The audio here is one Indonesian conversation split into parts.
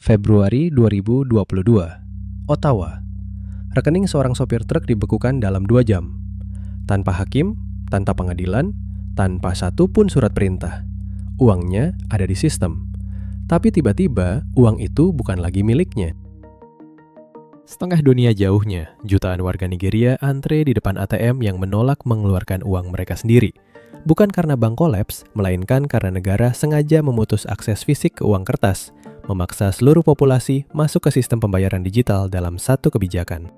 Februari 2022. Ottawa. Rekening seorang sopir truk dibekukan dalam 2 jam. Tanpa hakim, tanpa pengadilan, tanpa satu pun surat perintah. Uangnya ada di sistem. Tapi tiba-tiba uang itu bukan lagi miliknya. Setengah dunia jauhnya, jutaan warga Nigeria antre di depan ATM yang menolak mengeluarkan uang mereka sendiri. Bukan karena bank kolaps, melainkan karena negara sengaja memutus akses fisik ke uang kertas, memaksa seluruh populasi masuk ke sistem pembayaran digital dalam satu kebijakan.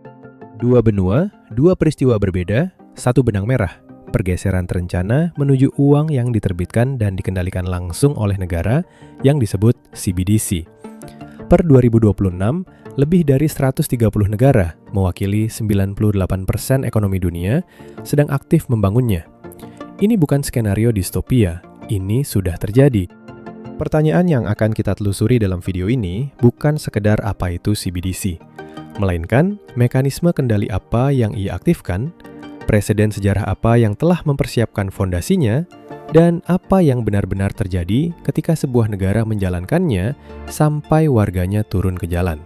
2 benua, 2 peristiwa berbeda, 1 benang merah. Pergeseran terencana menuju uang yang diterbitkan dan dikendalikan langsung oleh negara yang disebut CBDC. Per 2026, lebih dari 130 negara, mewakili 98% ekonomi dunia, sedang aktif membangunnya. Ini bukan skenario distopia, ini sudah terjadi. Pertanyaan yang akan kita telusuri dalam video ini bukan sekedar apa itu CBDC, melainkan mekanisme kendali apa yang ia aktifkan, preseden sejarah apa yang telah mempersiapkan fondasinya, dan apa yang benar-benar terjadi ketika sebuah negara menjalankannya sampai warganya turun ke jalan.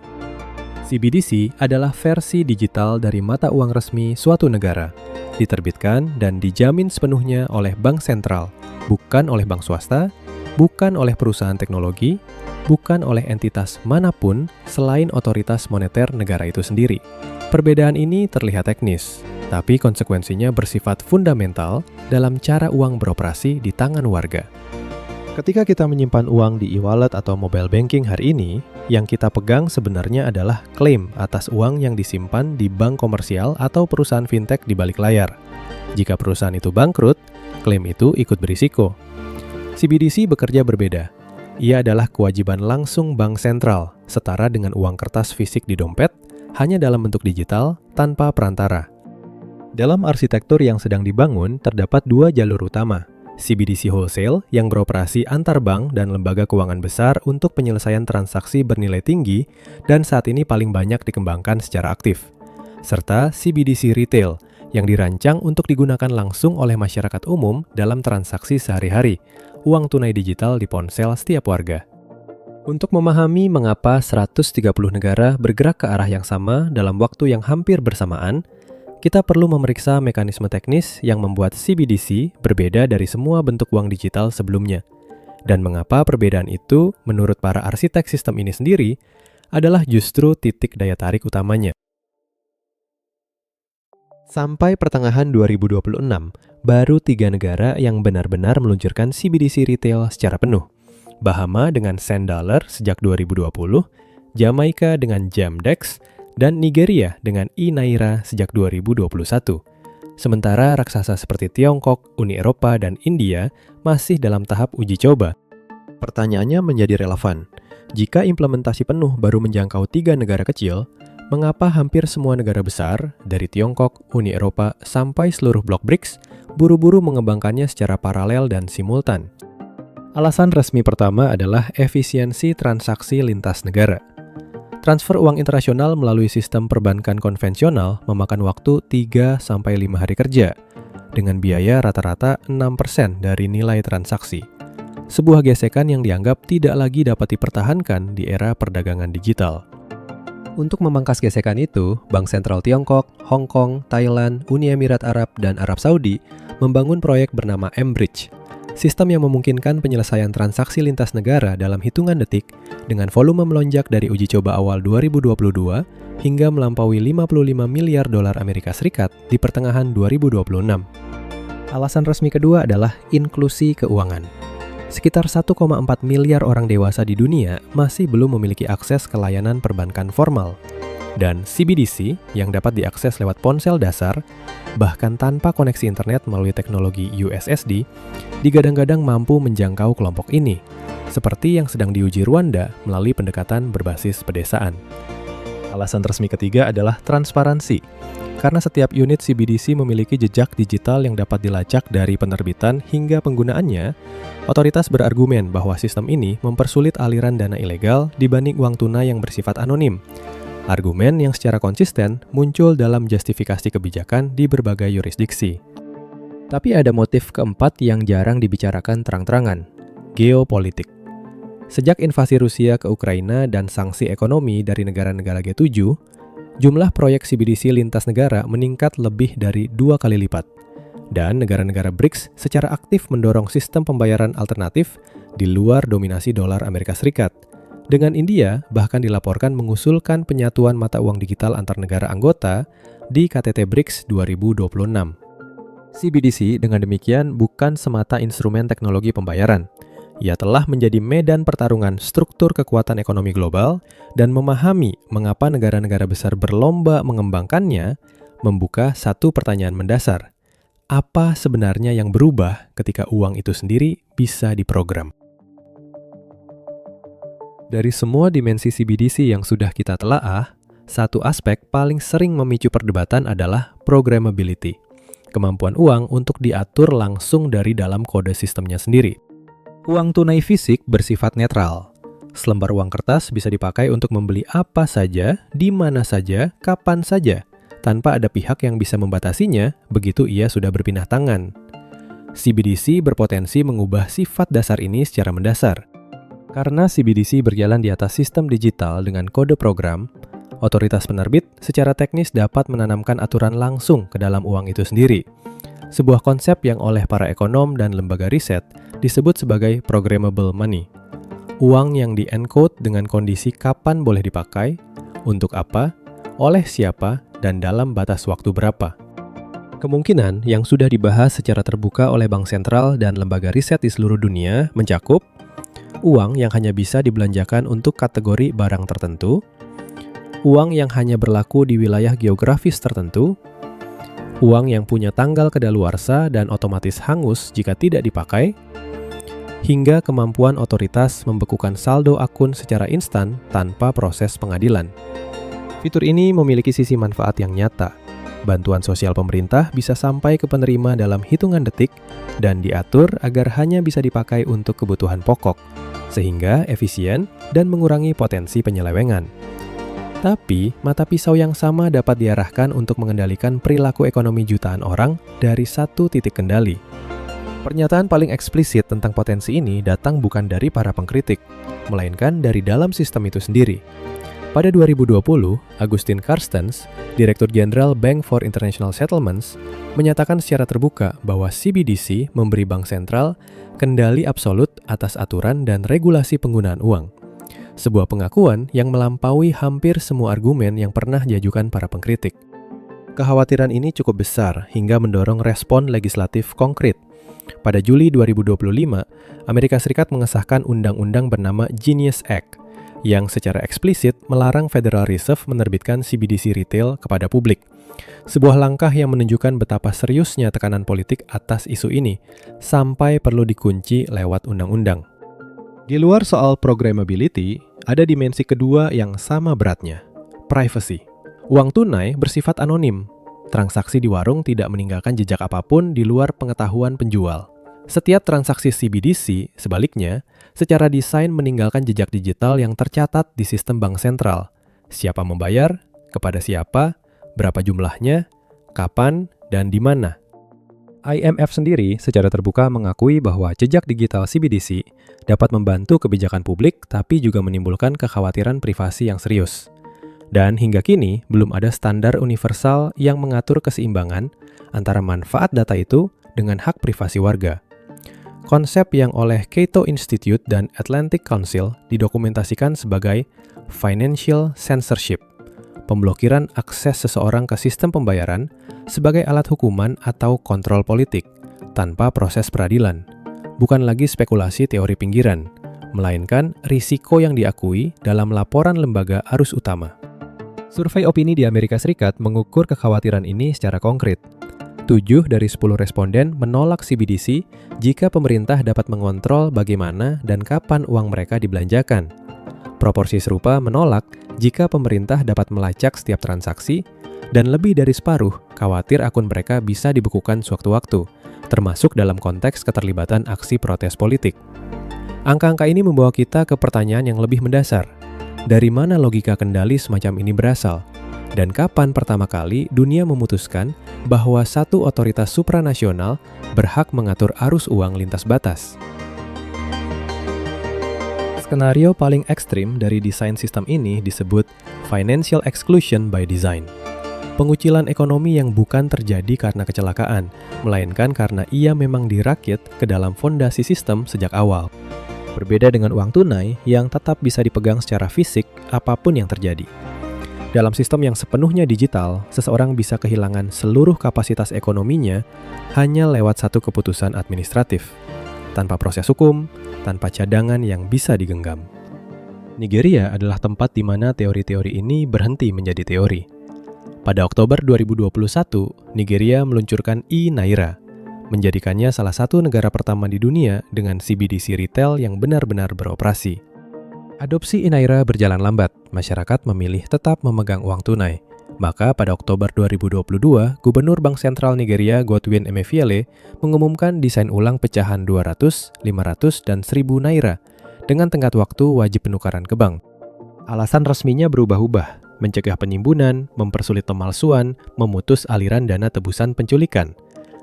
CBDC adalah versi digital dari mata uang resmi suatu negara, diterbitkan dan dijamin sepenuhnya oleh bank sentral, bukan oleh bank swasta, bukan oleh perusahaan teknologi, bukan oleh entitas manapun selain otoritas moneter negara itu sendiri. Perbedaan ini terlihat teknis, tapi konsekuensinya bersifat fundamental dalam cara uang beroperasi di tangan warga. Ketika kita menyimpan uang di e-wallet atau mobile banking hari ini, yang kita pegang sebenarnya adalah klaim atas uang yang disimpan di bank komersial atau perusahaan fintech di balik layar. Jika perusahaan itu bangkrut, klaim itu ikut berisiko. CBDC bekerja berbeda. Ia adalah kewajiban langsung bank sentral, setara dengan uang kertas fisik di dompet, hanya dalam bentuk digital, tanpa perantara. Dalam arsitektur yang sedang dibangun, terdapat 2 jalur utama. CBDC Wholesale yang beroperasi antar bank dan lembaga keuangan besar untuk penyelesaian transaksi bernilai tinggi dan saat ini paling banyak dikembangkan secara aktif. Serta CBDC Retail yang dirancang untuk digunakan langsung oleh masyarakat umum dalam transaksi sehari-hari, uang tunai digital di ponsel setiap warga. Untuk memahami mengapa 130 negara bergerak ke arah yang sama dalam waktu yang hampir bersamaan, kita perlu memeriksa mekanisme teknis yang membuat CBDC berbeda dari semua bentuk uang digital sebelumnya. Dan mengapa perbedaan itu, menurut para arsitek sistem ini sendiri, adalah justru titik daya tarik utamanya. Sampai pertengahan 2026, baru 3 negara yang benar-benar meluncurkan CBDC Retail secara penuh. Bahama dengan Send Dollar sejak 2020, Jamaika dengan Jamdex, dan Nigeria dengan e-Naira sejak 2021. Sementara raksasa seperti Tiongkok, Uni Eropa, dan India masih dalam tahap uji coba. Pertanyaannya menjadi relevan. Jika implementasi penuh baru menjangkau 3 negara kecil, mengapa hampir semua negara besar, dari Tiongkok, Uni Eropa, sampai seluruh blok BRICS, buru-buru mengembangkannya secara paralel dan simultan? Alasan resmi pertama adalah efisiensi transaksi lintas negara. Transfer uang internasional melalui sistem perbankan konvensional memakan waktu 3-5 hari kerja, dengan biaya rata-rata 6% dari nilai transaksi. Sebuah gesekan yang dianggap tidak lagi dapat dipertahankan di era perdagangan digital. Untuk memangkas gesekan itu, Bank Sentral Tiongkok, Hong Kong, Thailand, Uni Emirat Arab, dan Arab Saudi membangun proyek bernama mBridge. Sistem yang memungkinkan penyelesaian transaksi lintas negara dalam hitungan detik dengan volume melonjak dari uji coba awal 2022 hingga melampaui 55 miliar dolar Amerika Serikat di pertengahan 2026. Alasan resmi kedua adalah inklusi keuangan. Sekitar 1,4 miliar orang dewasa di dunia masih belum memiliki akses ke layanan perbankan formal. Dan CBDC yang dapat diakses lewat ponsel dasar, bahkan tanpa koneksi internet melalui teknologi USSD, digadang-gadang mampu menjangkau kelompok ini, seperti yang sedang diuji Rwanda melalui pendekatan berbasis pedesaan. Alasan resmi ketiga adalah transparansi, karena setiap unit CBDC memiliki jejak digital yang dapat dilacak dari penerbitan hingga penggunaannya. Otoritas berargumen bahwa sistem ini mempersulit aliran dana ilegal dibanding uang tunai yang bersifat anonim. Argumen yang secara konsisten muncul dalam justifikasi kebijakan di berbagai yurisdiksi. Tapi ada motif keempat yang jarang dibicarakan terang-terangan, geopolitik. Sejak invasi Rusia ke Ukraina dan sanksi ekonomi dari negara-negara G7, jumlah proyek CBDC lintas negara meningkat lebih dari 2 kali lipat. Dan negara-negara BRICS secara aktif mendorong sistem pembayaran alternatif di luar dominasi dolar Amerika Serikat. Dengan India bahkan dilaporkan mengusulkan penyatuan mata uang digital antar negara anggota di KTT BRICS 2026. CBDC dengan demikian bukan semata instrumen teknologi pembayaran. Ia telah menjadi medan pertarungan struktur kekuatan ekonomi global dan memahami mengapa negara-negara besar berlomba mengembangkannya, membuka satu pertanyaan mendasar. Apa sebenarnya yang berubah ketika uang itu sendiri bisa diprogram? Dari semua dimensi CBDC yang sudah kita telaah, satu aspek paling sering memicu perdebatan adalah programmability, kemampuan uang untuk diatur langsung dari dalam kode sistemnya sendiri. Uang tunai fisik bersifat netral. Selembar uang kertas bisa dipakai untuk membeli apa saja, di mana saja, kapan saja, tanpa ada pihak yang bisa membatasinya begitu ia sudah berpindah tangan. CBDC berpotensi mengubah sifat dasar ini secara mendasar. Karena CBDC berjalan di atas sistem digital dengan kode program, otoritas penerbit secara teknis dapat menanamkan aturan langsung ke dalam uang itu sendiri. Sebuah konsep yang oleh para ekonom dan lembaga riset disebut sebagai programmable money. Uang yang di-encode dengan kondisi kapan boleh dipakai, untuk apa, oleh siapa, dan dalam batas waktu berapa. Kemungkinan yang sudah dibahas secara terbuka oleh bank sentral dan lembaga riset di seluruh dunia mencakup uang yang hanya bisa dibelanjakan untuk kategori barang tertentu, uang yang hanya berlaku di wilayah geografis tertentu, uang yang punya tanggal kadaluarsa dan otomatis hangus jika tidak dipakai, hingga kemampuan otoritas membekukan saldo akun secara instan tanpa proses pengadilan. Fitur ini memiliki sisi manfaat yang nyata. Bantuan sosial pemerintah bisa sampai ke penerima dalam hitungan detik dan diatur agar hanya bisa dipakai untuk kebutuhan pokok, sehingga efisien dan mengurangi potensi penyelewengan. Tapi, mata pisau yang sama dapat diarahkan untuk mengendalikan perilaku ekonomi jutaan orang dari satu titik kendali. Pernyataan paling eksplisit tentang potensi ini datang bukan dari para pengkritik, melainkan dari dalam sistem itu sendiri. Pada 2020, Agustin Carstens, Direktur Jenderal Bank for International Settlements, menyatakan secara terbuka bahwa CBDC memberi bank sentral kendali absolut atas aturan dan regulasi penggunaan uang. Sebuah pengakuan yang melampaui hampir semua argumen yang pernah diajukan para pengkritik. Kekhawatiran ini cukup besar hingga mendorong respon legislatif konkret. Pada Juli 2025, Amerika Serikat mengesahkan undang-undang bernama Genius Act, yang secara eksplisit melarang Federal Reserve menerbitkan CBDC retail kepada publik. Sebuah langkah yang menunjukkan betapa seriusnya tekanan politik atas isu ini, sampai perlu dikunci lewat undang-undang. Di luar soal programmability, ada dimensi kedua yang sama beratnya, privacy. Uang tunai bersifat anonim. Transaksi di warung tidak meninggalkan jejak apapun di luar pengetahuan penjual. Setiap transaksi CBDC, sebaliknya, secara desain meninggalkan jejak digital yang tercatat di sistem bank sentral. Siapa membayar, kepada siapa, berapa jumlahnya, kapan, dan di mana. IMF sendiri secara terbuka mengakui bahwa jejak digital CBDC dapat membantu kebijakan publik tapi juga menimbulkan kekhawatiran privasi yang serius. Dan hingga kini belum ada standar universal yang mengatur keseimbangan antara manfaat data itu dengan hak privasi warga. Konsep yang oleh Cato Institute dan Atlantic Council didokumentasikan sebagai financial censorship, pemblokiran akses seseorang ke sistem pembayaran sebagai alat hukuman atau kontrol politik, tanpa proses peradilan. Bukan lagi spekulasi teori pinggiran, melainkan risiko yang diakui dalam laporan lembaga arus utama. Survei opini di Amerika Serikat mengukur kekhawatiran ini secara konkret. 7 dari 10 responden menolak CBDC jika pemerintah dapat mengontrol bagaimana dan kapan uang mereka dibelanjakan. Proporsi serupa menolak jika pemerintah dapat melacak setiap transaksi, dan lebih dari separuh khawatir akun mereka bisa dibekukan sewaktu-waktu, termasuk dalam konteks keterlibatan aksi protes politik. Angka-angka ini membawa kita ke pertanyaan yang lebih mendasar. Dari mana logika kendali semacam ini berasal? Dan kapan pertama kali dunia memutuskan bahwa satu otoritas supranasional berhak mengatur arus uang lintas batas? Skenario paling ekstrim dari desain sistem ini disebut financial exclusion by design. Pengucilan ekonomi yang bukan terjadi karena kecelakaan, melainkan karena ia memang dirakit ke dalam fondasi sistem sejak awal. Berbeda dengan uang tunai yang tetap bisa dipegang secara fisik apapun yang terjadi. Dalam sistem yang sepenuhnya digital, seseorang bisa kehilangan seluruh kapasitas ekonominya hanya lewat satu keputusan administratif, tanpa proses hukum, tanpa cadangan yang bisa digenggam. Nigeria adalah tempat di mana teori-teori ini berhenti menjadi teori. Pada Oktober 2021, Nigeria meluncurkan e-Naira, menjadikannya salah satu negara pertama di dunia dengan CBDC retail yang benar-benar beroperasi. Adopsi e-Naira berjalan lambat, masyarakat memilih tetap memegang uang tunai. Maka pada Oktober 2022, Gubernur Bank Sentral Nigeria Godwin Emefiele mengumumkan desain ulang pecahan 200, 500, dan 1000 Naira dengan tenggat waktu wajib penukaran ke bank. Alasan resminya berubah-ubah, mencegah penimbunan, mempersulit pemalsuan, memutus aliran dana tebusan penculikan.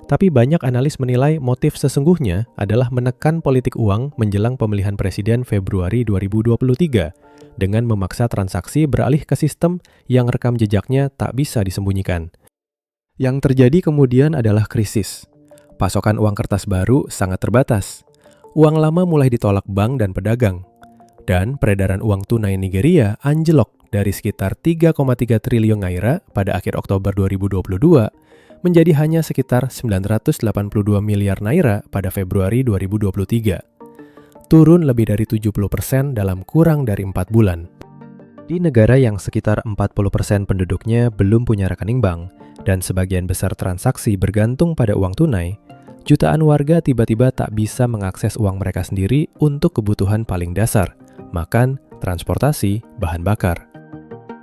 Tapi banyak analis menilai motif sesungguhnya adalah menekan politik uang menjelang pemilihan presiden Februari 2023 dengan memaksa transaksi beralih ke sistem yang rekam jejaknya tak bisa disembunyikan. Yang terjadi kemudian adalah krisis. Pasokan uang kertas baru sangat terbatas. Uang lama mulai ditolak bank dan pedagang. Dan peredaran uang tunai Nigeria anjlok dari sekitar 3,3 triliun Naira pada akhir Oktober 2022 menjadi hanya sekitar 982 miliar Naira pada Februari 2023. Turun lebih dari 70% dalam kurang dari 4 bulan. Di negara yang sekitar 40% penduduknya belum punya rekening bank dan sebagian besar transaksi bergantung pada uang tunai, jutaan warga tiba-tiba tak bisa mengakses uang mereka sendiri untuk kebutuhan paling dasar, makan, transportasi, bahan bakar.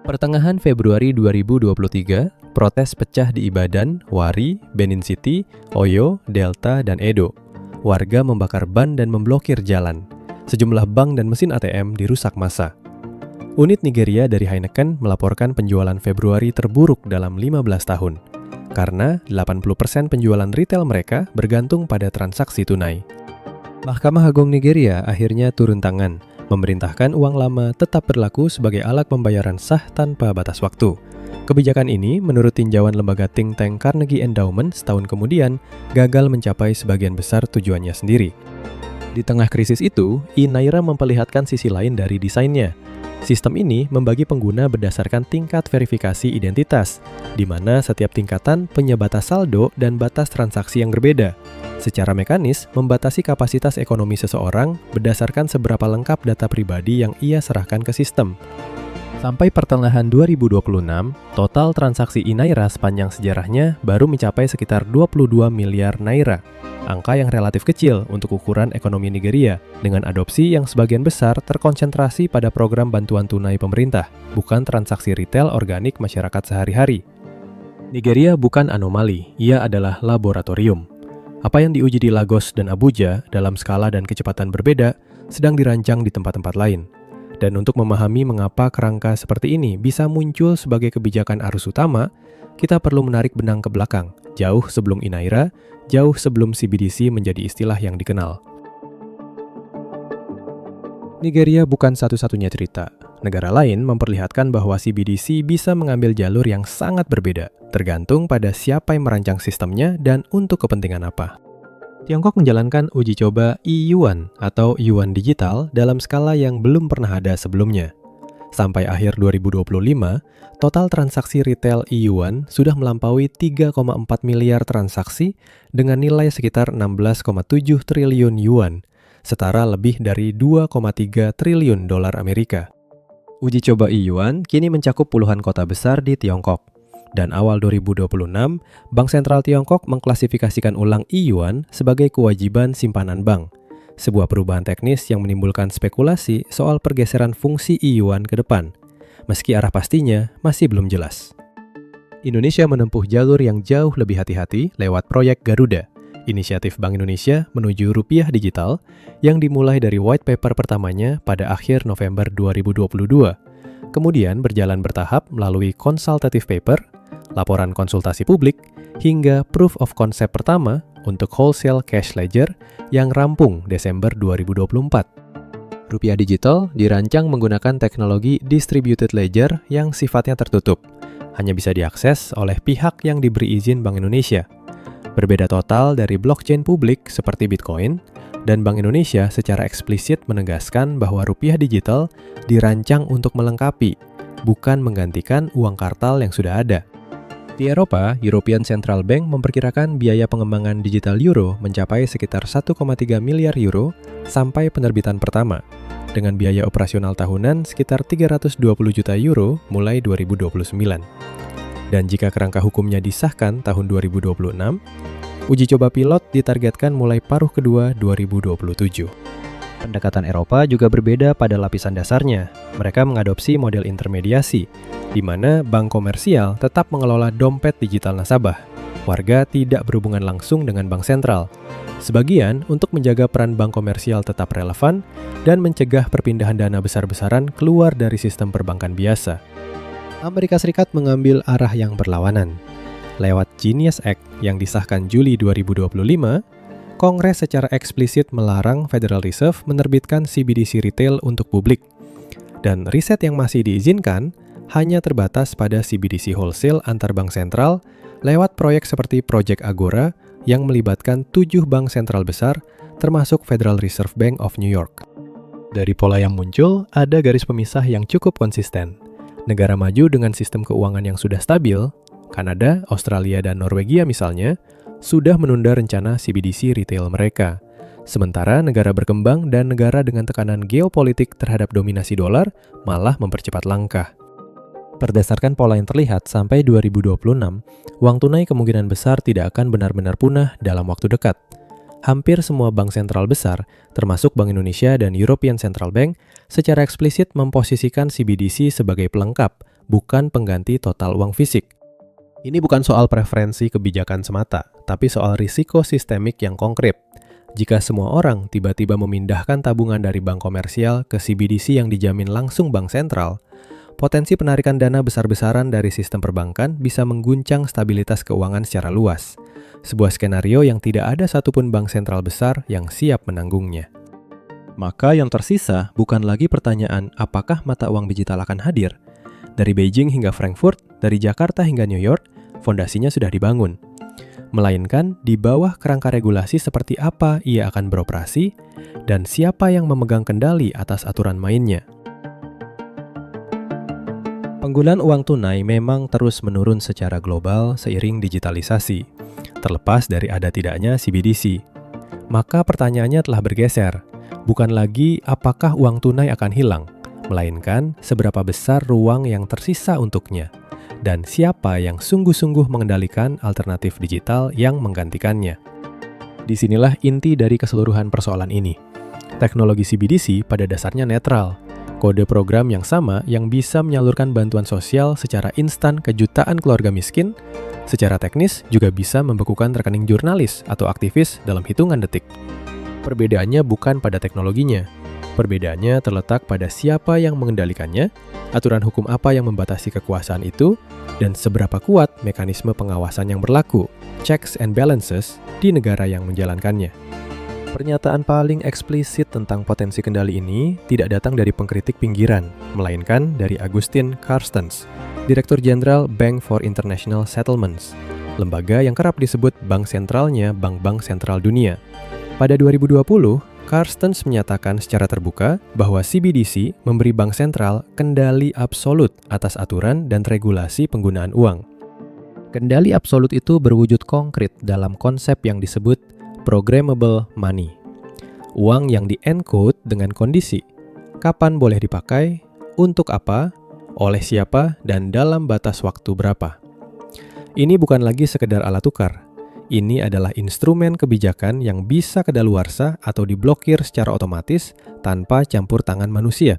Pertengahan Februari 2023, protes pecah di Ibadan, Wari, Benin City, Oyo, Delta, dan Edo. Warga membakar ban dan memblokir jalan. Sejumlah bank dan mesin ATM dirusak massa. Unit Nigeria dari Heineken melaporkan penjualan Februari terburuk dalam 15 tahun. Karena 80% penjualan retail mereka bergantung pada transaksi tunai. Mahkamah Agung Nigeria akhirnya turun tangan, memerintahkan uang lama tetap berlaku sebagai alat pembayaran sah tanpa batas waktu. Kebijakan ini, menurut tinjauan lembaga think tank Carnegie Endowment setahun kemudian, gagal mencapai sebagian besar tujuannya sendiri. Di tengah krisis itu, e-Naira memperlihatkan sisi lain dari desainnya. Sistem ini membagi pengguna berdasarkan tingkat verifikasi identitas, di mana setiap tingkatan punya batas saldo dan batas transaksi yang berbeda. Secara mekanis, membatasi kapasitas ekonomi seseorang berdasarkan seberapa lengkap data pribadi yang ia serahkan ke sistem. Sampai pertengahan 2026, total transaksi e-Naira sepanjang sejarahnya baru mencapai sekitar 22 miliar Naira. Angka yang relatif kecil untuk ukuran ekonomi Nigeria, dengan adopsi yang sebagian besar terkonsentrasi pada program bantuan tunai pemerintah, bukan transaksi retail organik masyarakat sehari-hari. Nigeria bukan anomali, ia adalah laboratorium. Apa yang diuji di Lagos dan Abuja dalam skala dan kecepatan berbeda sedang dirancang di tempat-tempat lain. Dan untuk memahami mengapa kerangka seperti ini bisa muncul sebagai kebijakan arus utama, kita perlu menarik benang ke belakang, jauh sebelum e-Naira, jauh sebelum CBDC menjadi istilah yang dikenal. Nigeria bukan satu-satunya cerita. Negara lain memperlihatkan bahwa CBDC bisa mengambil jalur yang sangat berbeda, tergantung pada siapa yang merancang sistemnya dan untuk kepentingan apa. Tiongkok menjalankan uji coba e-yuan atau yuan digital dalam skala yang belum pernah ada sebelumnya. Sampai akhir 2025, total transaksi retail e-yuan sudah melampaui 3,4 miliar transaksi dengan nilai sekitar 16,7 triliun yuan, setara lebih dari 2,3 triliun dolar Amerika. Uji coba e-yuan kini mencakup puluhan kota besar di Tiongkok. Dan awal 2026, Bank Sentral Tiongkok mengklasifikasikan ulang e-yuan sebagai kewajiban simpanan bank. Sebuah perubahan teknis yang menimbulkan spekulasi soal pergeseran fungsi e-yuan ke depan, meski arah pastinya masih belum jelas. Indonesia menempuh jalur yang jauh lebih hati-hati lewat proyek Garuda, inisiatif Bank Indonesia menuju rupiah digital yang dimulai dari white paper pertamanya pada akhir November 2022. Kemudian berjalan bertahap melalui consultative paper, laporan konsultasi publik, hingga proof of concept pertama untuk wholesale cash ledger yang rampung Desember 2024. Rupiah digital dirancang menggunakan teknologi distributed ledger yang sifatnya tertutup, hanya bisa diakses oleh pihak yang diberi izin Bank Indonesia. Berbeda total dari blockchain publik seperti Bitcoin, dan Bank Indonesia secara eksplisit menegaskan bahwa rupiah digital dirancang untuk melengkapi, bukan menggantikan uang kartal yang sudah ada. Di Eropa, European Central Bank memperkirakan biaya pengembangan digital euro mencapai sekitar 1,3 miliar euro sampai penerbitan pertama, dengan biaya operasional tahunan sekitar 320 juta euro mulai 2029. Dan jika kerangka hukumnya disahkan tahun 2026, uji coba pilot ditargetkan mulai paruh kedua 2027. Pendekatan Eropa juga berbeda pada lapisan dasarnya. Mereka mengadopsi model intermediasi, di mana bank komersial tetap mengelola dompet digital nasabah. Warga tidak berhubungan langsung dengan bank sentral. Sebagian untuk menjaga peran bank komersial tetap relevan dan mencegah perpindahan dana besar-besaran keluar dari sistem perbankan biasa. Amerika Serikat mengambil arah yang berlawanan. Lewat Genius Act yang disahkan Juli 2025, Kongres secara eksplisit melarang Federal Reserve menerbitkan CBDC retail untuk publik. Dan riset yang masih diizinkan hanya terbatas pada CBDC wholesale antar bank sentral lewat proyek seperti Project Agora yang melibatkan 7 bank sentral besar termasuk Federal Reserve Bank of New York. Dari pola yang muncul, ada garis pemisah yang cukup konsisten. Negara maju dengan sistem keuangan yang sudah stabil, Kanada, Australia, dan Norwegia misalnya, sudah menunda rencana CBDC retail mereka. Sementara negara berkembang dan negara dengan tekanan geopolitik terhadap dominasi dolar malah mempercepat langkah. Berdasarkan pola yang terlihat, sampai 2026, uang tunai kemungkinan besar tidak akan benar-benar punah dalam waktu dekat. Hampir semua bank sentral besar, termasuk Bank Indonesia dan European Central Bank, secara eksplisit memposisikan CBDC sebagai pelengkap, bukan pengganti total uang fisik. Ini bukan soal preferensi kebijakan semata, tapi soal risiko sistemik yang konkret. Jika semua orang tiba-tiba memindahkan tabungan dari bank komersial ke CBDC yang dijamin langsung bank sentral, potensi penarikan dana besar-besaran dari sistem perbankan bisa mengguncang stabilitas keuangan secara luas. Sebuah skenario yang tidak ada satupun bank sentral besar yang siap menanggungnya. Maka yang tersisa bukan lagi pertanyaan apakah mata uang digital akan hadir. Dari Beijing hingga Frankfurt, dari Jakarta hingga New York, fondasinya sudah dibangun. Melainkan di bawah kerangka regulasi seperti apa ia akan beroperasi dan siapa yang memegang kendali atas aturan mainnya. Penggunaan uang tunai memang terus menurun secara global seiring digitalisasi, terlepas dari ada tidaknya CBDC. Maka pertanyaannya telah bergeser, bukan lagi apakah uang tunai akan hilang, melainkan seberapa besar ruang yang tersisa untuknya, dan siapa yang sungguh-sungguh mengendalikan alternatif digital yang menggantikannya. Disinilah inti dari keseluruhan persoalan ini. Teknologi CBDC pada dasarnya netral, kode program yang sama yang bisa menyalurkan bantuan sosial secara instan ke jutaan keluarga miskin, secara teknis juga bisa membekukan rekening jurnalis atau aktivis dalam hitungan detik. Perbedaannya bukan pada teknologinya. Perbedaannya terletak pada siapa yang mengendalikannya, aturan hukum apa yang membatasi kekuasaan itu, dan seberapa kuat mekanisme pengawasan yang berlaku, checks and balances, di negara yang menjalankannya. Pernyataan paling eksplisit tentang potensi kendali ini tidak datang dari pengkritik pinggiran, melainkan dari Agustin Carstens, Direktur Jenderal Bank for International Settlements, lembaga yang kerap disebut bank sentralnya bank-bank sentral dunia. Pada 2020, Carstens menyatakan secara terbuka bahwa CBDC memberi bank sentral kendali absolut atas aturan dan regulasi penggunaan uang. Kendali absolut itu berwujud konkret dalam konsep yang disebut programmable money. Uang yang di-encode dengan kondisi, kapan boleh dipakai, untuk apa, oleh siapa, dan dalam batas waktu berapa. Ini bukan lagi sekedar alat tukar. Ini adalah instrumen kebijakan yang bisa kadaluarsa atau diblokir secara otomatis tanpa campur tangan manusia.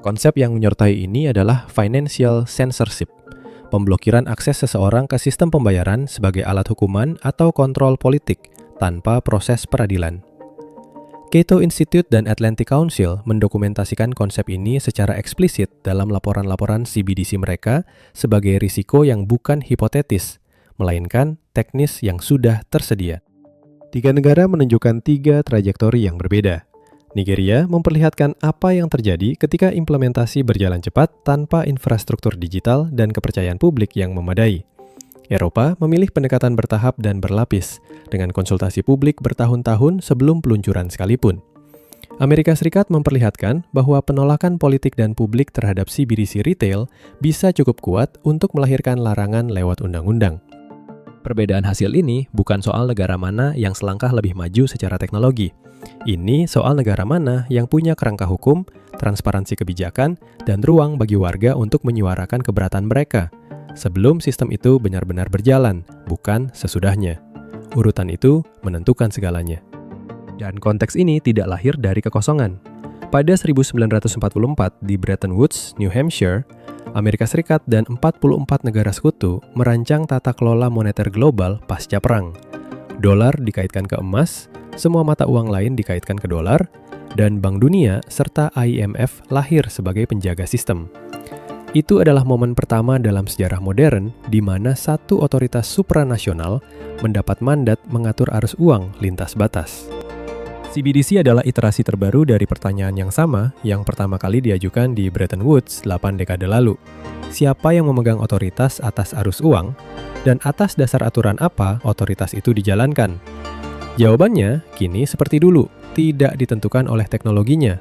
Konsep yang menyertai ini adalah financial censorship, pemblokiran akses seseorang ke sistem pembayaran sebagai alat hukuman atau kontrol politik tanpa proses peradilan. Cato Institute dan Atlantic Council mendokumentasikan konsep ini secara eksplisit dalam laporan-laporan CBDC mereka sebagai risiko yang bukan hipotetis, melainkan teknis yang sudah tersedia. 3 negara menunjukkan 3 trajektori yang berbeda. Nigeria memperlihatkan apa yang terjadi ketika implementasi berjalan cepat tanpa infrastruktur digital dan kepercayaan publik yang memadai. Eropa memilih pendekatan bertahap dan berlapis, dengan konsultasi publik bertahun-tahun sebelum peluncuran sekalipun. Amerika Serikat memperlihatkan bahwa penolakan politik dan publik terhadap CBDC retail bisa cukup kuat untuk melahirkan larangan lewat undang-undang. Perbedaan hasil ini bukan soal negara mana yang selangkah lebih maju secara teknologi. Ini soal negara mana yang punya kerangka hukum, transparansi kebijakan, dan ruang bagi warga untuk menyuarakan keberatan mereka. Sebelum sistem itu benar-benar berjalan, bukan sesudahnya. Urutan itu menentukan segalanya. Dan konteks ini tidak lahir dari kekosongan. Pada 1944 di Bretton Woods, New Hampshire, Amerika Serikat dan 44 negara sekutu merancang tata kelola moneter global pasca perang. Dolar dikaitkan ke emas, semua mata uang lain dikaitkan ke dolar, dan Bank Dunia serta IMF lahir sebagai penjaga sistem. Itu adalah momen pertama dalam sejarah modern di mana satu otoritas supranasional mendapat mandat mengatur arus uang lintas batas. CBDC adalah iterasi terbaru dari pertanyaan yang sama yang pertama kali diajukan di Bretton Woods 8 dekade lalu. Siapa yang memegang otoritas atas arus uang, dan atas dasar aturan apa otoritas itu dijalankan? Jawabannya kini seperti dulu, tidak ditentukan oleh teknologinya,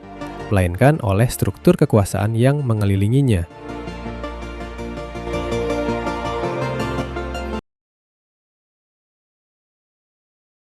melainkan oleh struktur kekuasaan yang mengelilinginya.